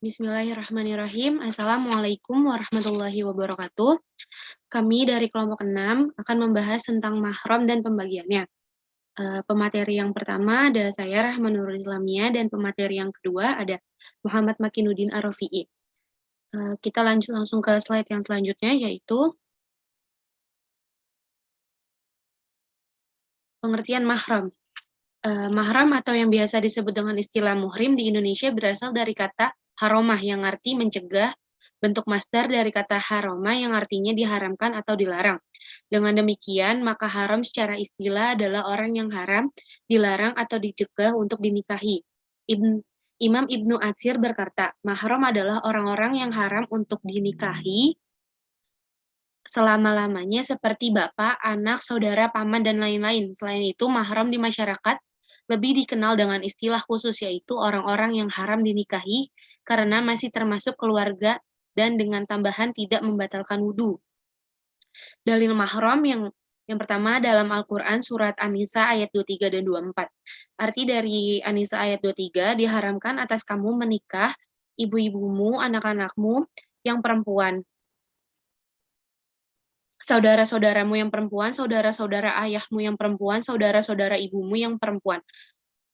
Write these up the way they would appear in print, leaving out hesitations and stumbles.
Bismillahirrahmanirrahim. Assalamualaikum warahmatullahi wabarakatuh. Kami dari kelompok 6 akan membahas tentang mahram dan pembagiannya. Pemateri yang pertama ada saya Rahma Nurul Islamia dan pemateri yang kedua ada Muhammad Makinuddin Ar-Rafi'i. Kita lanjut langsung ke slide yang selanjutnya yaitu pengertian mahram. Mahram atau yang biasa disebut dengan istilah muhrim di Indonesia berasal dari kata haromah yang arti mencegah, bentuk masdar dari kata haroma yang artinya diharamkan atau dilarang. Dengan demikian, maka haram secara istilah adalah orang yang haram, dilarang atau dicegah untuk dinikahi. Imam Ibnu Atsir berkata, mahram adalah orang-orang yang haram untuk dinikahi selama-lamanya seperti bapak, anak, saudara, paman, dan lain-lain. Selain itu, mahram di masyarakat lebih dikenal dengan istilah khusus yaitu orang-orang yang haram dinikahi karena masih termasuk keluarga dan dengan tambahan tidak membatalkan wudhu. Dalil mahram yang pertama dalam Al-Quran surat An-Nisa ayat 23 dan 24. Arti dari An-Nisa ayat 23, diharamkan atas kamu menikah ibu-ibumu, anak-anakmu yang perempuan, saudara-saudaramu yang perempuan, saudara-saudara ayahmu yang perempuan, saudara-saudara ibumu yang perempuan,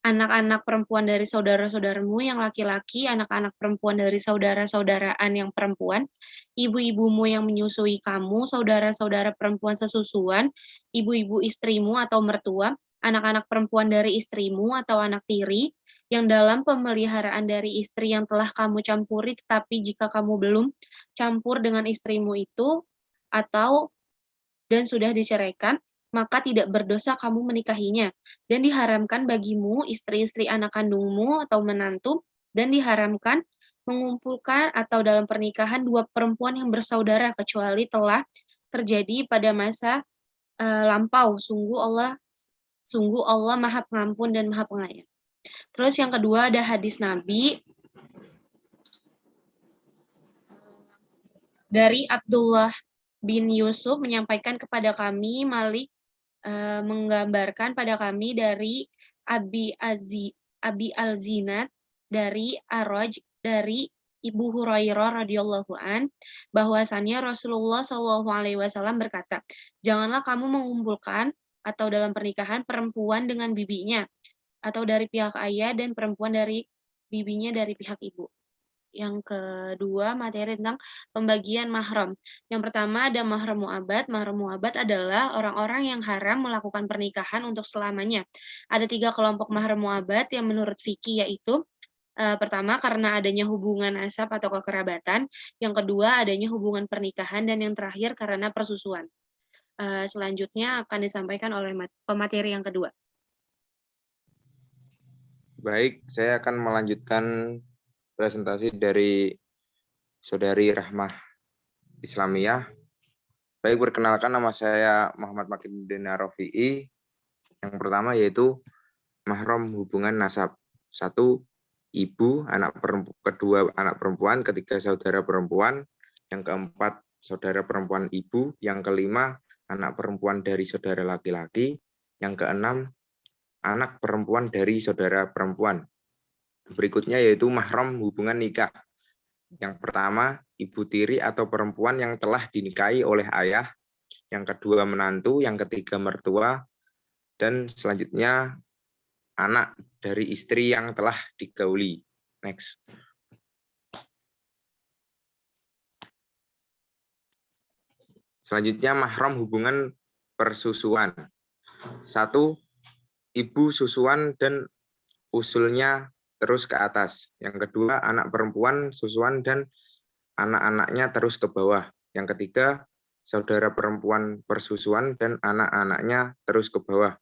anak-anak perempuan dari saudara-saudaramu yang laki-laki, anak-anak perempuan dari saudara-saudaraan yang perempuan, ibu-ibumu yang menyusui kamu, saudara-saudara perempuan sesusuan, ibu-ibu istrimu atau mertua, anak-anak perempuan dari istrimu atau anak tiri, yang dalam pemeliharaan dari istri yang telah kamu campuri, tetapi jika kamu belum campur dengan istrimu itu, atau dan sudah diceraikan, maka tidak berdosa kamu menikahinya. Dan diharamkan bagimu istri-istri anak kandungmu atau menantu, dan diharamkan mengumpulkan atau dalam pernikahan dua perempuan yang bersaudara kecuali telah terjadi pada masa lampau. Sungguh Allah Maha Pengampun dan Maha Penyayang. Terus yang kedua ada hadis Nabi dari Abdullah bin Yusuf menyampaikan kepada kami, Malik menggambarkan pada kami dari Abi Al-Zinad dari Araj dari Ibu Hurairah radhiyallahu an bahwasannya Rasulullah Shallallahu alaihi wasallam berkata, "Janganlah kamu mengumpulkan atau dalam pernikahan perempuan dengan bibinya atau dari pihak ayah dan perempuan dari bibinya dari pihak ibu." Yang kedua, materi tentang pembagian mahram. Yang pertama ada mahram mu'abad. Mahram mu'abad adalah orang-orang yang haram melakukan pernikahan untuk selamanya. Ada 3 kelompok mahram mu'abad yang menurut fikih yaitu pertama karena adanya hubungan nasab atau kekerabatan, yang kedua adanya hubungan pernikahan, dan yang terakhir karena persusuan. Selanjutnya akan disampaikan oleh pemateri yang kedua. Baik, saya akan melanjutkan presentasi dari Saudari Rahmah Islamiyah. Baik, perkenalkan nama saya Muhammad Makinuddin Ar-Rafi'i. Yang pertama yaitu mahram hubungan nasab. 1, ibu, kedua anak perempuan, ketiga saudara perempuan, yang keempat saudara perempuan ibu, yang kelima anak perempuan dari saudara laki-laki, yang keenam anak perempuan dari saudara perempuan. Berikutnya yaitu mahram hubungan nikah. Yang pertama, ibu tiri atau perempuan yang telah dinikahi oleh ayah, yang kedua menantu, yang ketiga mertua, dan selanjutnya anak dari istri yang telah digauli. Next. Selanjutnya mahram hubungan persusuan. 1, ibu susuan dan usulnya terus ke atas. Yang kedua, anak perempuan susuan dan anak-anaknya terus ke bawah. Yang ketiga, saudara perempuan persusuan dan anak-anaknya terus ke bawah.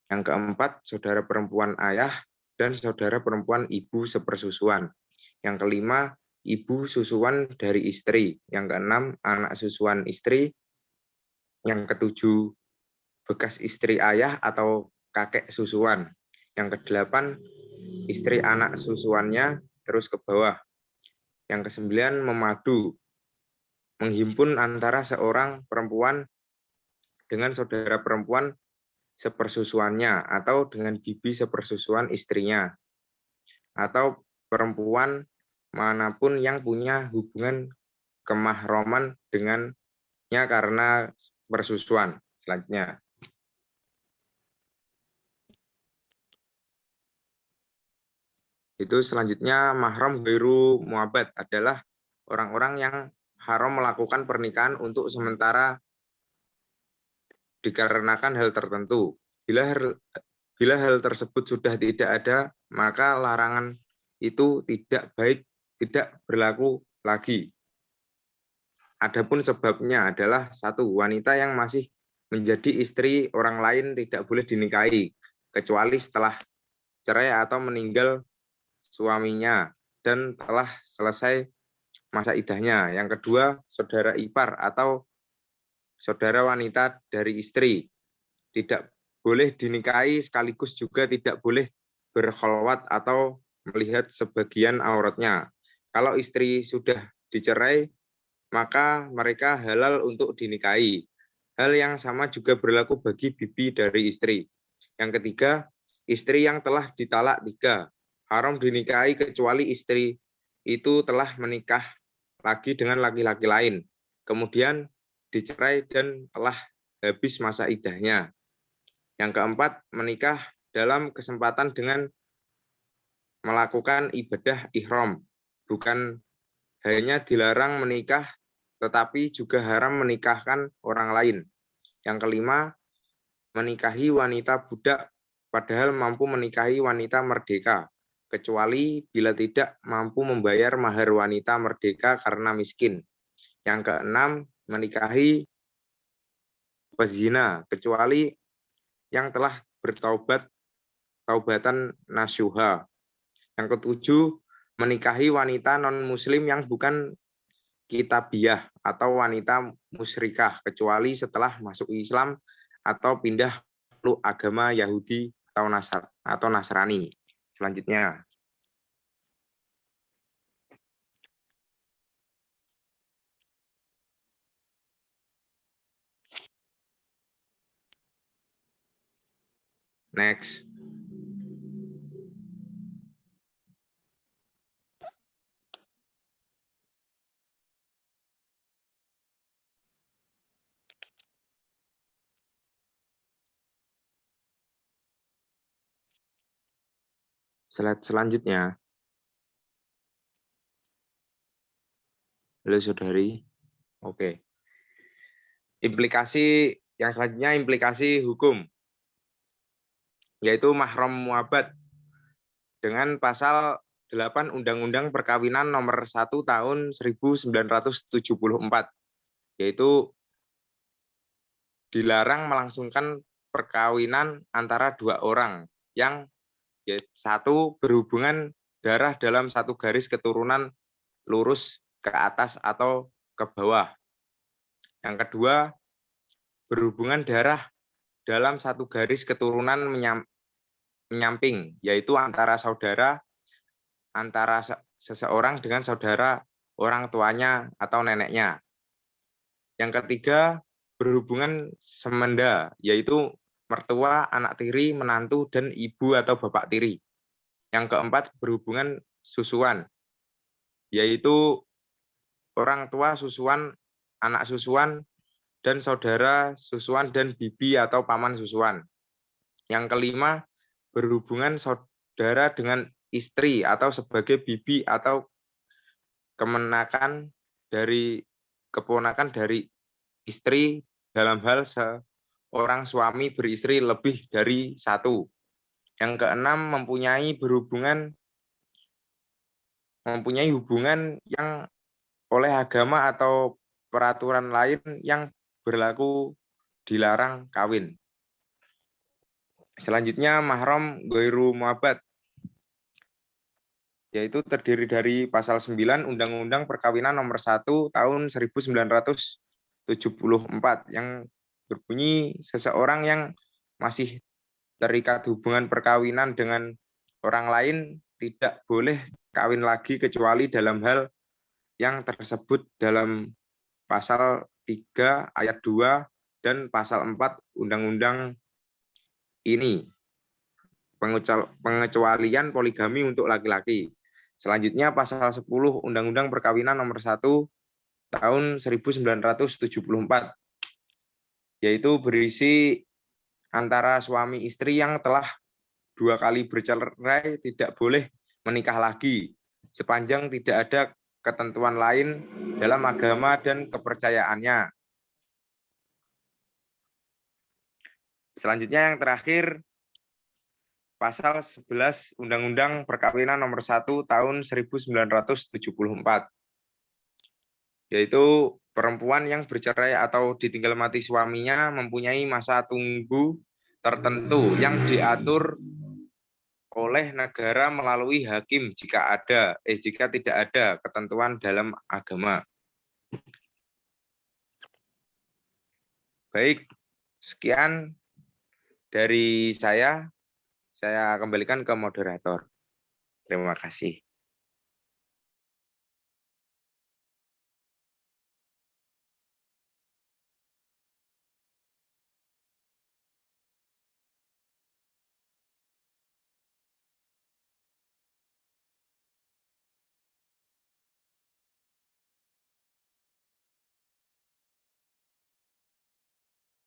Yang keempat, saudara perempuan ayah dan saudara perempuan ibu sepersusuan. Yang kelima, ibu susuan dari istri. Yang keenam, anak susuan istri. Yang ketujuh, bekas istri ayah atau kakek susuan. Yang kedelapan, istri anak susuannya terus ke bawah. Yang kesembilan, memadu, menghimpun antara seorang perempuan dengan saudara perempuan sepersusuannya atau dengan bibi sepersusuan istrinya. Atau perempuan manapun yang punya hubungan kemahroman dengannya karena persusuan. Selanjutnya. Itu selanjutnya mahram ghairu mu'abbad adalah orang-orang yang haram melakukan pernikahan untuk sementara dikarenakan hal tertentu. Bila hal tersebut sudah tidak ada, maka larangan itu tidak berlaku lagi. Adapun sebabnya adalah satu, wanita yang masih menjadi istri orang lain tidak boleh dinikahi, kecuali setelah cerai atau meninggal suaminya dan telah selesai masa idahnya. Yang kedua, saudara ipar atau saudara wanita dari istri tidak boleh dinikahi, sekaligus juga tidak boleh berkholwat atau melihat sebagian auratnya. Kalau istri sudah dicerai, maka mereka halal untuk dinikahi. Hal yang sama juga berlaku bagi bibi dari istri. Yang ketiga, istri yang telah ditalak 3, haram dinikahi kecuali istri itu telah menikah lagi dengan laki-laki lain, kemudian dicerai dan telah habis masa idahnya. Yang keempat, menikah dalam kesempatan dengan melakukan ibadah ihram. Bukan hanya dilarang menikah, tetapi juga haram menikahkan orang lain. Yang kelima, menikahi wanita budak padahal mampu menikahi wanita merdeka, kecuali bila tidak mampu membayar mahar wanita merdeka karena miskin. Yang keenam, menikahi pezina, kecuali yang telah bertaubat taubatan nasuha. Yang ketujuh, menikahi wanita non-muslim yang bukan kitabiah atau wanita musyrikah, kecuali setelah masuk Islam atau pindah ke agama Yahudi atau Nasrani. Selanjutnya. Next. Slide selanjutnya. Halo saudari. Oke. Implikasi yang selanjutnya implikasi hukum, yaitu mahram mu'abbad dengan pasal 8 Undang-Undang Perkawinan nomor 1 tahun 1974, yaitu dilarang melangsungkan perkawinan antara 2 orang yang satu berhubungan darah dalam satu garis keturunan lurus ke atas atau ke bawah. Yang kedua, berhubungan darah dalam satu garis keturunan menyamping, yaitu antara seseorang dengan saudara orang tuanya atau neneknya. Yang ketiga, berhubungan semenda, yaitu mertua, anak tiri, menantu, dan ibu atau bapak tiri. Yang keempat, berhubungan susuan, yaitu orang tua susuan, anak susuan, dan saudara susuan, dan bibi atau paman susuan. Yang kelima, berhubungan saudara dengan istri atau sebagai bibi atau keponakan dari istri dalam hal seorang suami beristri lebih dari satu. Yang keenam, mempunyai hubungan yang oleh agama atau peraturan lain yang berlaku dilarang kawin. Selanjutnya, mahram ghairu mu'abbad, yaitu terdiri dari pasal 9 Undang-Undang Perkawinan nomor 1 tahun 1974 yang berbunyi seseorang yang masih terikat hubungan perkawinan dengan orang lain tidak boleh kawin lagi kecuali dalam hal yang tersebut dalam pasal 3 ayat 2 dan pasal 4 undang-undang ini. Pengecualian poligami untuk laki-laki. Selanjutnya pasal 10 Undang-Undang Perkawinan nomor 1 tahun 1974, yaitu berisi antara suami istri yang telah 2 kali bercerai tidak boleh menikah lagi sepanjang tidak ada ketentuan lain dalam agama dan kepercayaannya. Selanjutnya yang terakhir, pasal 11 Undang-Undang Perkawinan nomor 1 tahun 1974, yaitu perempuan yang bercerai atau ditinggal mati suaminya mempunyai masa tunggu tertentu yang diatur oleh negara melalui hakim jika tidak ada ketentuan dalam agama. Baik, sekian dari saya kembalikan ke moderator. Terima kasih.